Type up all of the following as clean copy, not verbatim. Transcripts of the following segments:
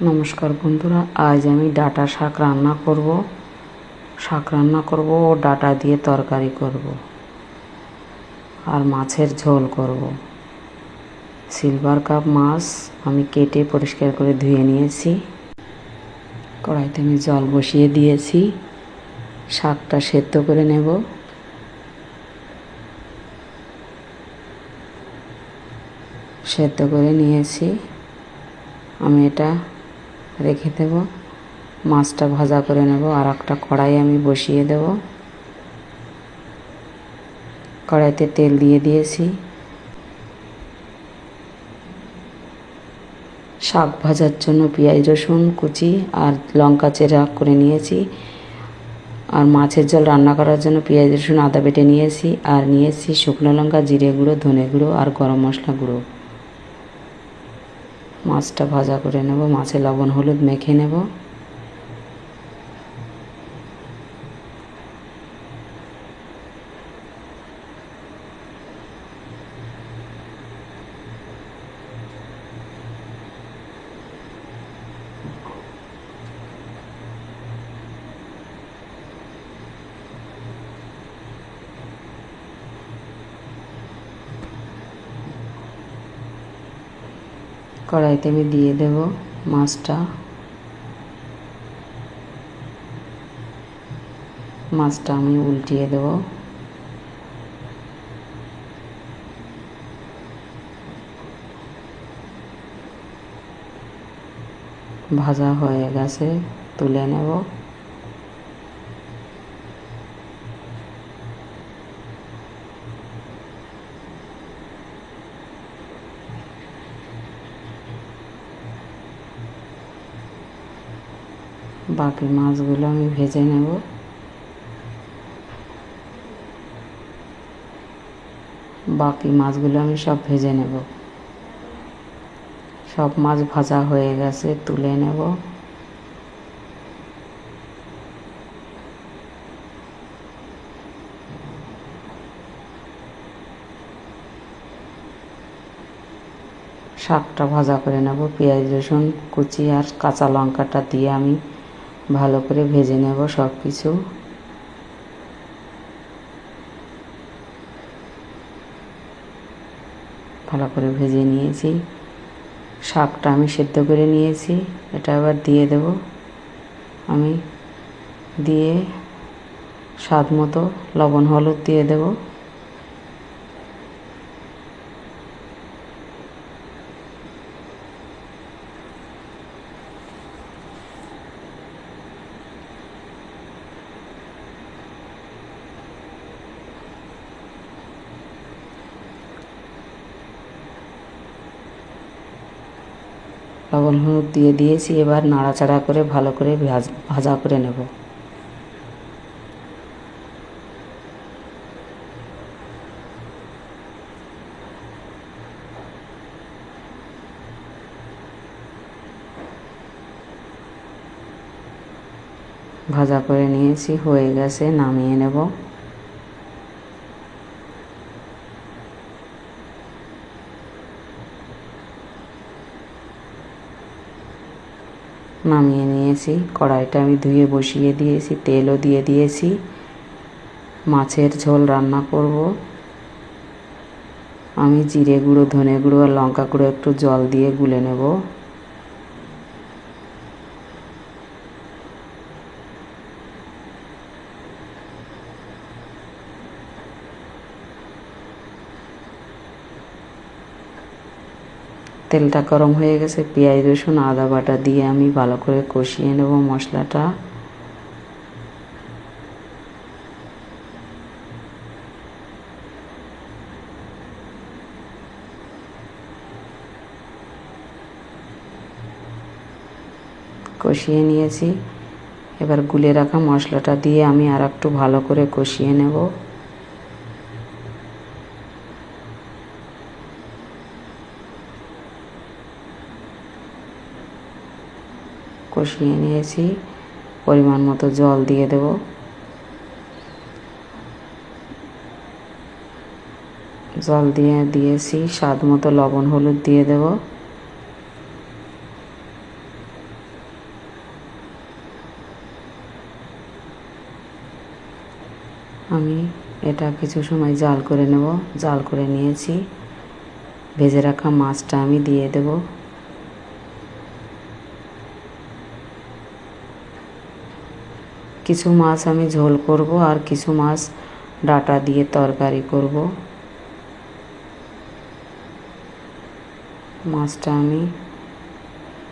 নমস্কার বন্ধুরা, আজ আমি ডাঁটা শাক রান্না করব ও ডাঁটা দিয়ে তরকারি করব আর মাছের ঝোল করব। সিলভার কাপ মাছ আমি কেটে পরিষ্কার করে ধুয়ে নিয়েছি। কড়াইতে আমি জল বসিয়ে দিয়েছি। শাকটা সেদ্ধ করে নেব। সেদ্ধ করে নিয়েছি, আমি এটা রেখে দেব। মাছটা ভাজা করে নেব। আর একটা কড়াই আমি বসিয়ে দেব। কড়াইতে তেল দিয়ে দিয়েছি। শাক ভাজার জন্য পেঁয়াজ রসুন কুচি আর লঙ্কা চেরা করে নিয়েছি। আর মাছের ঝোল রান্না করার জন্য পেঁয়াজ রসুন আদা বেটে নিয়েছি। আর নিয়েছি শুকনো লঙ্কা, জিরে গুঁড়ো, ধনে গুঁড়ো আর গরম মশলা গুঁড়ো। মাছটা ভাজা করে নেব। মাছে লবণ হলুদ মেখে নেব। কড়াইতে আমি দিয়ে দেব মাছটা আমি উল্টিয়ে দেব। ভাজা হয়ে গেছে, তুলে নেব। বাকি মাছগুলো আমি ভেজে নেব। সব ভেজে নেব। সব মাছ ভাজা হয়ে গেছে, তুলে নেব। শাকটা ভাজা করে নেব। পেঁয়াজ রসুন কুচি আর কাঁচা লঙ্কাটা দিয়ে আমি ভালো করে ভেজে নেব। সব কিছু ভালো করে ভেজে নিয়েছি। শাকটা আমি সেদ্ধ করে নিয়েছি, এটা আবার দিয়ে দেব। আমি দিয়ে স্বাদ মতো লবণ হলুদ দিয়ে দেব। লবণ হলুদ দিয়ে দিয়েছি। এবার নাড়াচাড়া করে ভালো করে ভাজা করে নেব। ভাজা করে নিয়েছি, হয়ে গেছে, নামিয়ে নেব। নামিয়ে নিয়েছি। কড়াইটা আমি ধুয়ে বসিয়ে দিয়েছি, তেলও দিয়ে দিয়েছি। মাছের ঝোল রান্না করব। আমি জিরে গুঁড়ো, ধনে গুঁড়ো আর লঙ্কা গুঁড়ো একটু জল দিয়ে গুলে নেব। তেলটা গরম হয়ে গেছে, পেঁয়াজ রসুন আদা বাটা দিয়ে আমি ভালো করে কষিয়ে নেব মশলাটা। কষিয়ে নিয়েছি। এবার গুলে রাখা মশলাটা দিয়ে আমি আর একটু ভালো করে কষিয়ে নেব। কষিয়ে নিয়েছি, পরিমাণ মতো জল দিয়ে দেব। জল দিয়ে দিয়েছি, স্বাদ মতো লবণ হলুদ দিয়ে দেব। আমি এটা কিছু সময় জাল করে নেব। জাল করে নিয়েছি। ভেজে রাখা মাছটা আমি দিয়ে দেব। কিছু মাছ আমি ঝোল করব আর কিছু মাছ ডাঁটা দিয়ে তরকারি করব। মাছটা আমি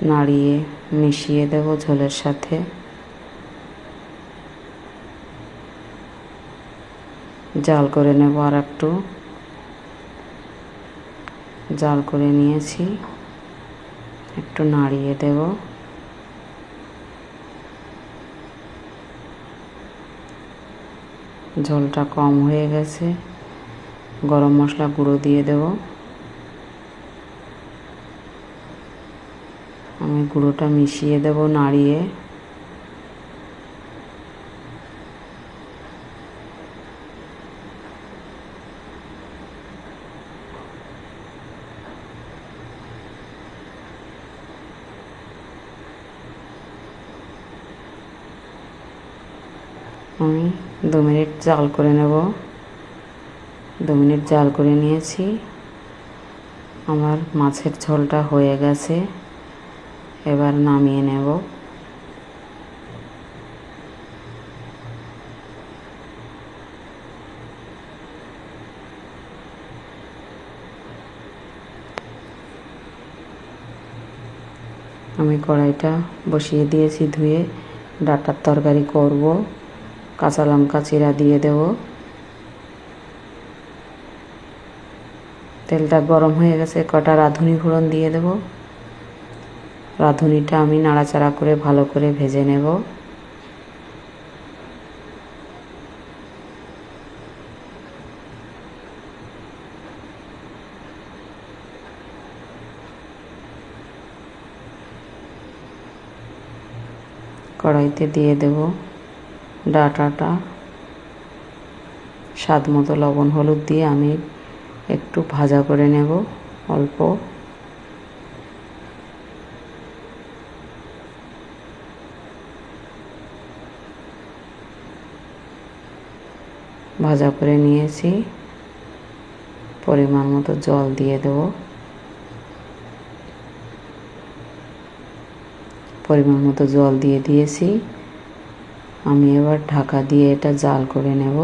নাড়িয়ে মিশিয়ে দেব ঝোলের সাথে। জাল করে নেব আর একটু। জাল করে নিয়েছি, একটু নাড়িয়ে দেব। ঝোলটা কম হয়ে গেছে, গরম মশলা গুঁড়ো দিয়ে দেব। আমি গুঁড়োটা মিশিয়ে দেব নাড়িয়ে। আমি 2 মিনিট জাল করে নেব। 2 মিনিট জাল করে নিয়েছি। আমার মাছের ঝোলটা হয়ে গেছে, এবার নামিয়ে নেব। আমি কড়াইটা বসিয়ে দিয়েছি ধুয়ে। ডাঁটার তরকারি করব। কাঁচা লঙ্কা চিরা দিয়ে দেব। তেলটা গরম হয়ে গেছে, কটা রাঁধুনি ফোড়ন দিয়ে দেব। রাঁধুনিটা আমি নাড়াচাড়া করে ভালো করে ভেজে নেব। কড়াইতে দিয়ে দেব ডাঁটাটা। স্বাদ মতো লবণ হলুদ দিয়ে আমি একটু ভাজা করে নেব অল্প। ভাজা করে নিয়েছি। পরিমাণ মতো জল দিয়ে দেব। পরিমাণ মতো জল দিয়ে দিয়েছি। আমি এবার ঢাকা দিয়ে এটা জাল করে নেব।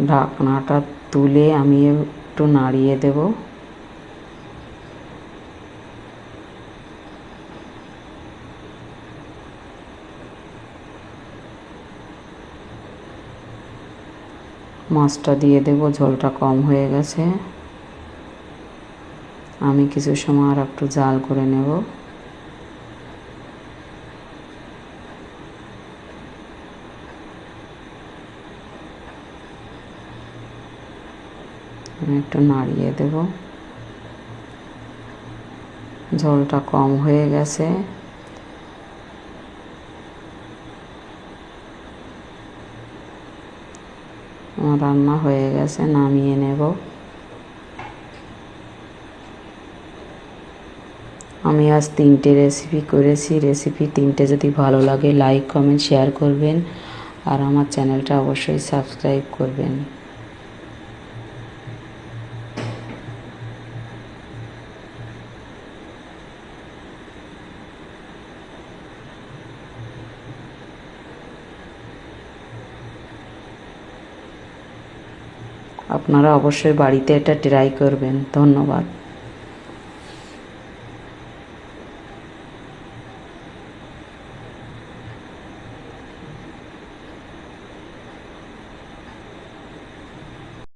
ঢাকনাটা তুলে আমি একটু নাড়িয়ে দেব। মাছটা দিয়ে দেব। ঝোলটা কম হয়ে গেছে, আমি কিছু সময় আর একটু জাল করে নেব। আমি একটু নাড়িয়ে দেব। ঝোলটা কম হয়ে গেছে। আমার রান্না হয়ে গেছে, নামিয়ে নেব। আমি আজ 3টে রেসিপি করেছি। রেসিপি 3টে যদি ভালো লাগে লাইক কমেন্ট শেয়ার করবেন আর আমার চ্যানেলটা অবশ্যই সাবস্ক্রাইব করবেন। আপনারা অবশ্যই বাড়িতে এটা ট্রাই করবেন। ধন্যবাদ।